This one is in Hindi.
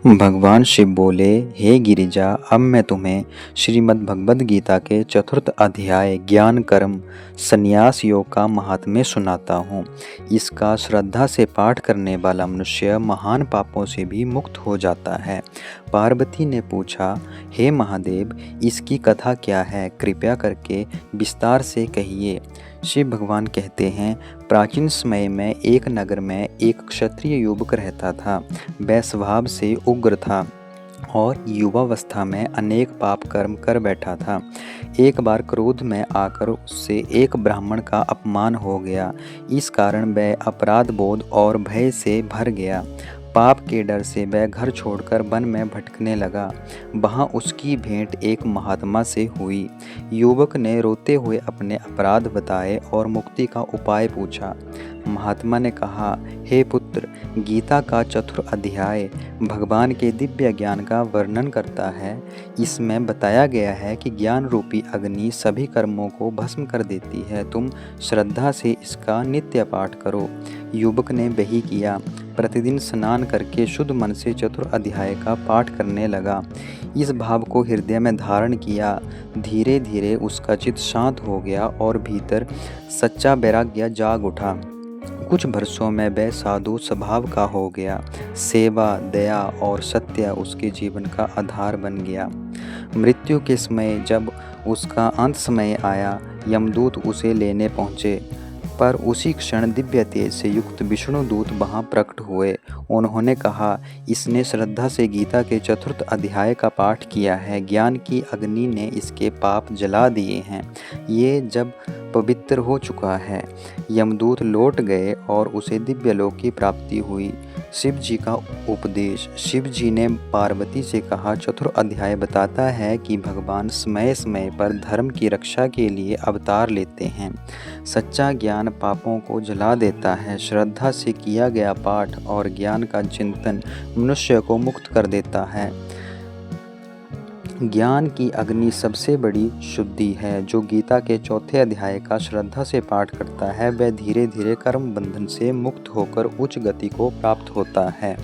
भगवान शिव बोले, हे गिरिजा, अब मैं तुम्हें श्रीमद् भगवद गीता के चतुर्थ अध्याय ज्ञान कर्म संन्यास योग का महात्म्य सुनाता हूँ। इसका श्रद्धा से पाठ करने वाला मनुष्य महान पापों से भी मुक्त हो जाता है। पार्वती ने पूछा, हे महादेव, इसकी कथा क्या है? कृपया करके विस्तार से कहिए। शिव भगवान कहते हैं, प्राचीन समय में एक नगर में एक क्षत्रिय युवक रहता था। वह स्वभाव से उग्र था और युवावस्था में अनेक पाप कर्म कर बैठा था। एक बार क्रोध में आकर उससे एक ब्राह्मण का अपमान हो गया। इस कारण वह अपराध बोध और भय से भर गया। पाप के डर से वह घर छोड़कर वन में भटकने लगा। वहाँ उसकी भेंट एक महात्मा से हुई। युवक ने रोते हुए अपने अपराध बताए और मुक्ति का उपाय पूछा। महात्मा ने कहा, हे पुत्र, गीता का चतुर्थ अध्याय भगवान के दिव्य ज्ञान का वर्णन करता है। इसमें बताया गया है कि ज्ञान रूपी अग्नि सभी कर्मों को भस्म कर देती है। तुम श्रद्धा से इसका नित्य पाठ करो। युवक ने वही किया। प्रतिदिन स्नान करके शुद्ध मन से चतुर्थ अध्याय का पाठ करने लगा। इस भाव को हृदय में धारण किया। धीरे धीरे उसका चित्त शांत हो गया और भीतर सच्चा वैराग्य जाग उठा। कुछ वर्षों में वह साधु स्वभाव का हो गया। सेवा, दया और सत्य उसके जीवन का आधार बन गया। मृत्यु के समय जब उसका अंत समय आया, यमदूत उसे लेने पहुँचे, पर उसी क्षण दिव्य तेज से युक्त विष्णु दूत वहाँ प्रकट हुए। उन्होंने कहा, इसने श्रद्धा से गीता के चतुर्थ अध्याय का पाठ किया है। ज्ञान की अग्नि ने इसके पाप जला दिए हैं। ये जब पवित्र हो चुका है। यमदूत लौट गए और उसे दिव्य लोक की प्राप्ति हुई। शिव जी का उपदेश। शिव जी ने पार्वती से कहा, चतुर्थ अध्याय बताता है कि भगवान समय समय पर धर्म की रक्षा के लिए अवतार लेते हैं। सच्चा ज्ञान पापों को जला देता है। श्रद्धा से किया गया पाठ और ज्ञान का चिंतन मनुष्य को मुक्त कर देता है। ज्ञान की अग्नि सबसे बड़ी शुद्धि है। जो गीता के चौथे अध्याय का श्रद्धा से पाठ करता है, वह धीरे धीरे कर्म बंधन से मुक्त होकर उच्च गति को प्राप्त होता है।